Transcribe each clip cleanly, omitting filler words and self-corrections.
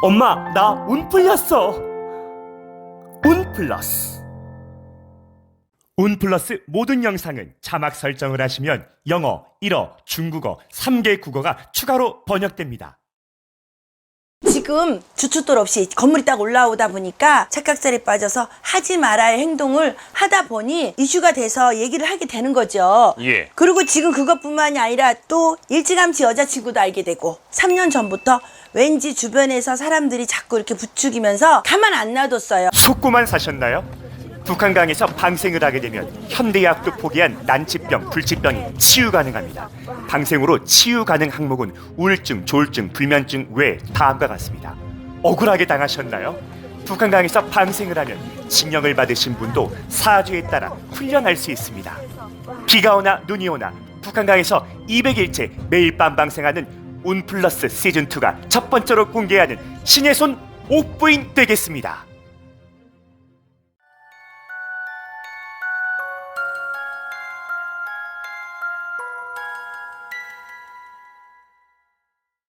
엄마, 나 운 풀렸어. 운 플러스. 운 플러스 모든 영상은 자막 설정을 하시면 영어, 일어, 중국어 3개 국어가 추가로 번역됩니다. 지금 주춧돌 없이 건물이 딱 올라오다 보니까 착각살에 빠져서 하지 말아야 할 행동을 하다 보니 이슈가 돼서 얘기를 하게 되는 거죠. 예. 그리고 지금 그것뿐만이 아니라 또 일찌감치 여자친구도 알게 되고 3년 전부터 왠지 주변에서 사람들이 자꾸 이렇게 부추기면서 가만 안 놔뒀어요. 속고만 사셨나요? 북한강에서 방생을 하게 되면 현대의학도 포기한 난치병, 불치병이 치유 가능합니다. 방생으로 치유 가능 항목은 우울증, 조울증, 불면증 외 다음과 같습니다. 억울하게 당하셨나요? 북한강에서 방생을 하면 징역을 받으신 분도 사주에 따라 훈련할 수 있습니다. 비가 오나 눈이 오나 북한강에서 200일째 매일 밤 방생하는 운 플러스 시즌2가 첫 번째로 공개하는 신의 손 옥부인 되겠습니다.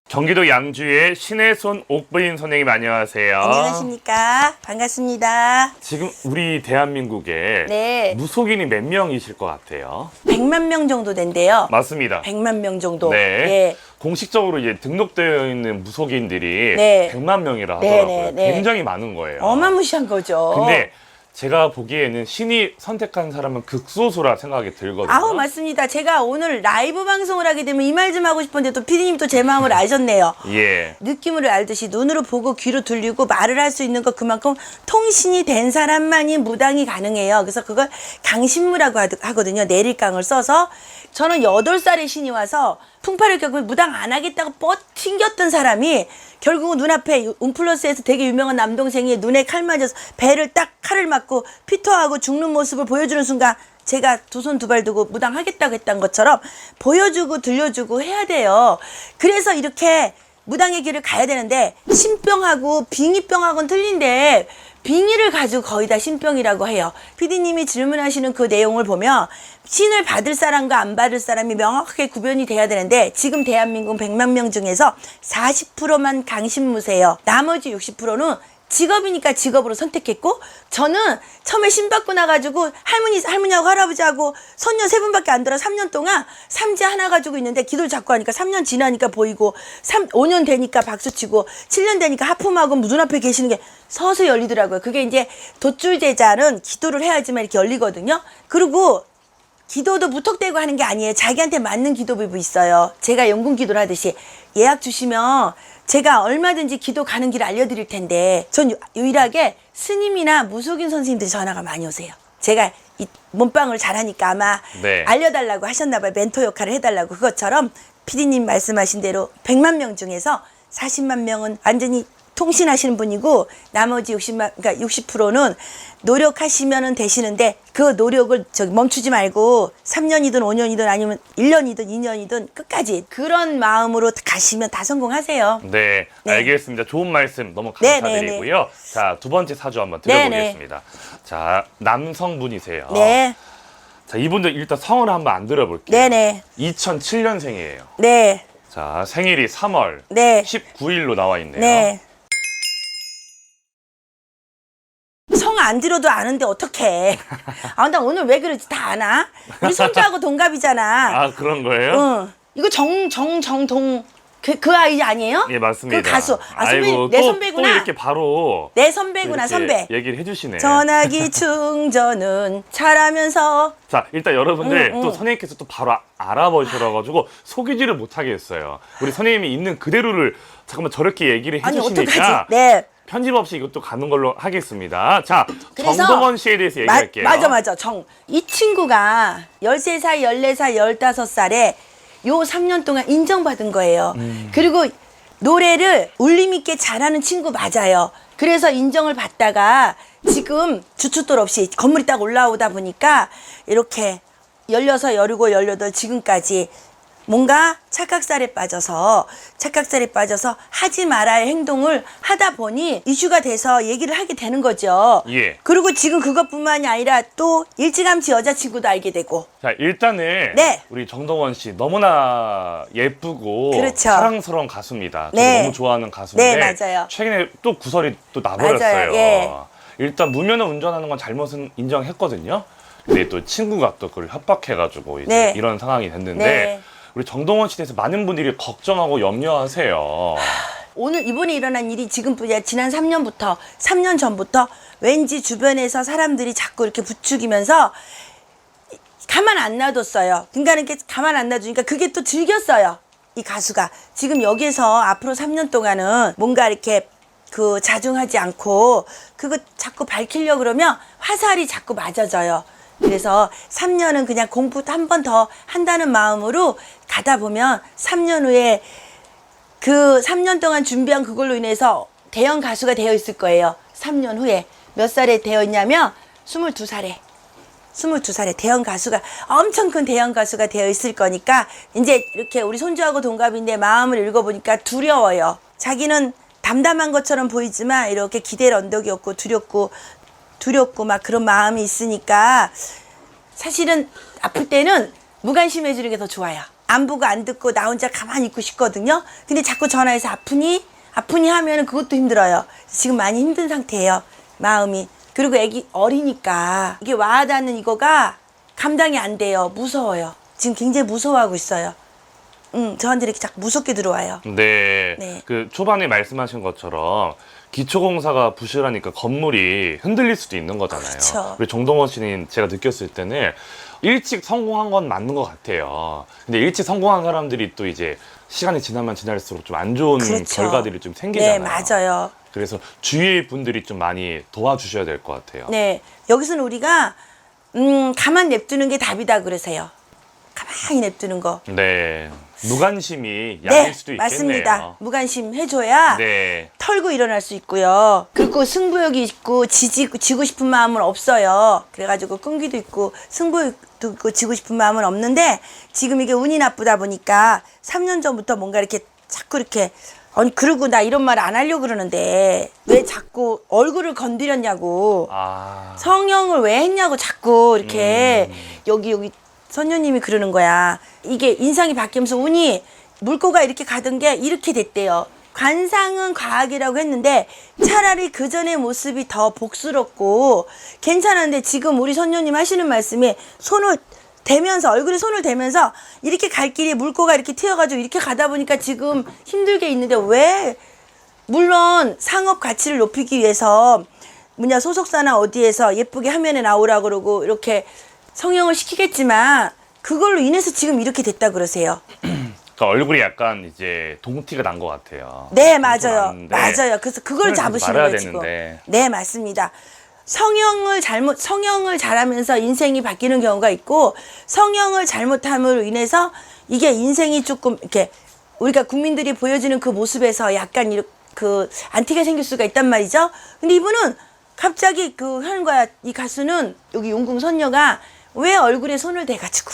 경기도 양주의 신의 손 옥부인 선생님 안녕하세요. 안녕하십니까. 반갑습니다. 지금 우리 대한민국에 네. 무속인이 몇 명이실 것 같아요? 100만 명 정도 된대요. 맞습니다. 100만 명 정도. 네. 예. 공식적으로 이제 등록되어 있는 무속인들이 네. 100만 명이라 네, 하더라고요. 네, 네. 굉장히 많은 거예요. 어마무시한 거죠. 근데 제가 보기에는 신이 선택한 사람은 극소수라 생각이 들거든요. 아우 맞습니다. 제가 오늘 라이브 방송을 하게 되면 이 말 좀 하고 싶은데 또 피디님 또 제 마음을 아셨네요. 예. 느낌으로 알듯이 눈으로 보고 귀로 들리고 말을 할 수 있는 것 그만큼 통신이 된 사람만이 무당이 가능해요. 그래서 그걸 강신무라고 하거든요. 내릴강을 써서 저는 8살의 신이 와서 풍파를 겪으며 무당 안 하겠다고 뻗튕겼던 사람이 결국은 눈앞에 운플러스에서 되게 유명한 남동생이 눈에 칼 맞아서 배를 딱 칼을 맞고 피토하고 죽는 모습을 보여주는 순간 제가 두 손 두 발 두고 무당하겠다고 했던 것처럼 보여주고 들려주고 해야 돼요. 그래서 이렇게 무당의 길을 가야 되는데 신병하고 빙의병하고는 틀린데 빙의를 가지고 거의 다 신병이라고 해요. PD님이 질문하시는 그 내용을 보면 신을 받을 사람과 안 받을 사람이 명확하게 구별이 돼야 되는데 지금 대한민국 100만 명 중에서 40%만 강신무세요. 나머지 60%는 직업이니까 직업으로 선택했고 저는 처음에 신 받고 나가지고 할머니하고 할아버지하고 손녀 3분밖에 안 들어 3년 동안 삼재 하나 가지고 있는데 기도를 자꾸 하니까 3년 지나니까 보이고 5년 되니까 박수치고 7년 되니까 하품하고 눈앞에 계시는 게 서서 열리더라고요. 그게 이제 돛줄 제자는 기도를 해야지만 이렇게 열리거든요. 그리고 기도도 무턱대고 하는 게 아니에요. 자기한테 맞는 기도법이 있어요. 제가 연금 기도를 하듯이 예약 주시면 제가 얼마든지 기도 가는 길을 알려드릴 텐데 전 유일하게 스님이나 무속인 선생님들이 전화가 많이 오세요. 제가 이 몸빵을 잘하니까 아마 네. 알려달라고 하셨나 봐요. 멘토 역할을 해달라고. 그것처럼 피디님 말씀하신 대로 100만 명 중에서 40만 명은 완전히 통신하시는 분이고 나머지 60%는 노력하시면은 되시는데 그 노력을 멈추지 말고 3년이든 5년이든 아니면 1년이든 2년이든 끝까지 그런 마음으로 가시면 다 성공하세요. 네, 네. 알겠습니다. 좋은 말씀 너무 네, 감사드리고요. 네, 네. 자, 두 번째 사주 한번 네, 드려보겠습니다. 자, 남성분이세요. 네. 자, 이분들 일단 성을 한번 안 들어볼게요. 네네. 2007년생이에요. 네. 자, 생일이 3월 네. 19일로 나와 있네요. 네. 성 안 들어도 아는데 어떡해. 아, 나 오늘 왜 그러지? 다 아나? 우리 손주하고 동갑이잖아. 아, 그런 거예요? 응. 이거 정동 그 아이 아니에요? 예, 맞습니다. 그 가수. 아, 선배 아이고, 내 또 선배구나. 이렇게 바로 내 선배구나, 이렇게 선배. 얘기를 해주시네. 전화기 충전은 잘하면서 자, 일단 여러분들 응, 또 응. 선생님께서 또 바로 알아보셔가지고 속이지를 못하게 했어요. 우리 선생님이 있는 그대로를 잠깐만 저렇게 얘기를 아니 해주시니까 어떡하지? 네. 편집 없이 이것도 가는 걸로 하겠습니다. 자, 그래서 정동원 씨에 대해서 얘기할게요. 맞아. 이 친구가 13살, 14살, 15살에 요 3년 동안 인정받은 거예요. 그리고 노래를 울림 있게 잘하는 친구 맞아요. 그래서 인정을 받다가 지금 주춧돌 없이 건물이 딱 올라오다 보니까 이렇게 16, 17, 18 지금까지 뭔가 착각살에 빠져서 하지 말아야 할 행동을 하다 보니 이슈가 돼서 얘기를 하게 되는 거죠. 예. 그리고 지금 그것뿐만이 아니라 또 일찌감치 여자친구도 알게 되고. 자, 일단은 네. 우리 정동원 씨 너무나 예쁘고 그렇죠. 사랑스러운 가수입니다. 저도 네. 너무 좋아하는 가수인데 네, 맞아요. 최근에 또 구설이 또 나버렸어요. 맞아요. 예. 일단 무면허 운전하는 건 잘못은 인정했거든요. 근데 또 친구가 또 그걸 협박해가지고 이제 네. 이런 상황이 됐는데 네. 우리 정동원 씨에 대해서 많은 분들이 걱정하고 염려하세요. 오늘 이번에 일어난 일이 지금뿐이야. 지난 3년 전부터 왠지 주변에서 사람들이 자꾸 이렇게 부추기면서 가만 안 놔뒀어요. 그러니까 이렇게 가만 안 놔두니까 그게 또 즐겼어요. 이 가수가. 지금 여기서 앞으로 3년 동안은 뭔가 이렇게 그 자중하지 않고 그거 자꾸 밝히려고 그러면 화살이 자꾸 맞아져요. 그래서 3년은 그냥 공부 한 번 더 한다는 마음으로 가다 보면 3년 후에 그 3년 동안 준비한 그걸로 인해서 대형 가수가 되어 있을 거예요. 3년 후에. 몇 살에 되어 있냐면 22살에 대형 가수가, 엄청 큰 대형 가수가 되어 있을 거니까 이제 이렇게 우리 손주하고 동갑인데 마음을 읽어보니까 두려워요. 자기는 담담한 것처럼 보이지만 이렇게 기댈 언덕이 없고 두렵고 막 그런 마음이 있으니까 사실은 아플 때는 무관심해 주는 게 더 좋아요. 안 보고 안 듣고 나 혼자 가만히 있고 싶거든요. 근데 자꾸 전화해서 아프니 하면은 그것도 힘들어요. 지금 많이 힘든 상태예요. 마음이. 그리고 애기 어리니까 이게 와닿는 이거가 감당이 안 돼요. 무서워요. 지금 굉장히 무서워하고 있어요. 저한테 이렇게 자꾸 무섭게 들어와요. 네. 네. 그 초반에 말씀하신 것처럼 기초공사가 부실하니까 건물이 흔들릴 수도 있는 거잖아요. 그렇죠. 우리 정동원 씨는 제가 느꼈을 때는 일찍 성공한 건 맞는 것 같아요. 근데 일찍 성공한 사람들이 또 이제 시간이 지나면 지날수록 좀 안 좋은 그렇죠. 결과들이 좀 생기잖아요. 네, 맞아요. 그래서 주위의 분들이 좀 많이 도와주셔야 될 것 같아요. 네. 여기서는 우리가 가만 냅두는 게 답이다 그러세요. 가만히 냅두는 거. 네. 무관심이 약일 수도 있겠네요. 맞습니다. 무관심 해줘야 네. 털고 일어날 수 있고요. 그리고 승부욕이 있고 지고 싶은 마음은 없어요. 그래가지고 끈기도 있고 승부욕도 있고 지고 싶은 마음은 없는데 지금 이게 운이 나쁘다 보니까 3년 전부터 뭔가 이렇게 자꾸 이렇게 그러고 나 이런 말 안 하려고 그러는데 왜 자꾸 얼굴을 건드렸냐고 성형을 왜 했냐고 자꾸 이렇게 여기 선녀님이 그러는 거야. 이게 인상이 바뀌면서 운이 물꼬가 이렇게 가던 게 이렇게 됐대요. 관상은 과학이라고 했는데 차라리 그 전의 모습이 더 복스럽고 괜찮은데 지금 우리 선녀님 하시는 말씀이 손을 대면서 얼굴에 손을 대면서 이렇게 갈 길이 물꼬가 이렇게 튀어가지고 이렇게 가다 보니까 지금 힘들게 있는데 왜 물론 상업 가치를 높이기 위해서 소속사나 어디에서 예쁘게 화면에 나오라 그러고 이렇게 성형을 시키겠지만 그걸로 인해서 지금 이렇게 됐다 그러세요. 그러니까 얼굴이 약간 이제 동티가 난 것 같아요. 네, 맞아요. 났는데 맞아요. 그래서 그걸 잡으시는 말아야 거예요, 지금. 되는데. 네, 맞습니다. 성형을 잘하면서 인생이 바뀌는 경우가 있고 성형을 잘못함으로 인해서 이게 인생이 조금 이렇게 우리가 국민들이 보여주는 그 모습에서 약간 이렇게 그 안티가 생길 수가 있단 말이죠. 근데 이분은 갑자기 그 하는 거야. 이 가수는 여기 용궁 선녀가 왜 얼굴에 손을 대가지고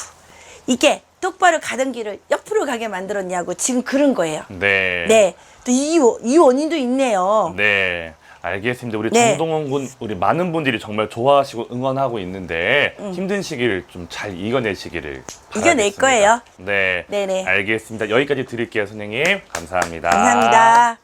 이게 똑바로 가던 길을 옆으로 가게 만들었냐고 지금 그런 거예요. 네. 네. 또 이 원인도 있네요. 네. 알겠습니다. 우리 네. 정동원 군, 우리 많은 분들이 정말 좋아하시고 응원하고 있는데 힘든 시기를 좀 잘 이겨내시기를 이겨낼 바라겠습니다. 거예요. 네. 네네. 알겠습니다. 여기까지 드릴게요, 선생님. 감사합니다. 감사합니다.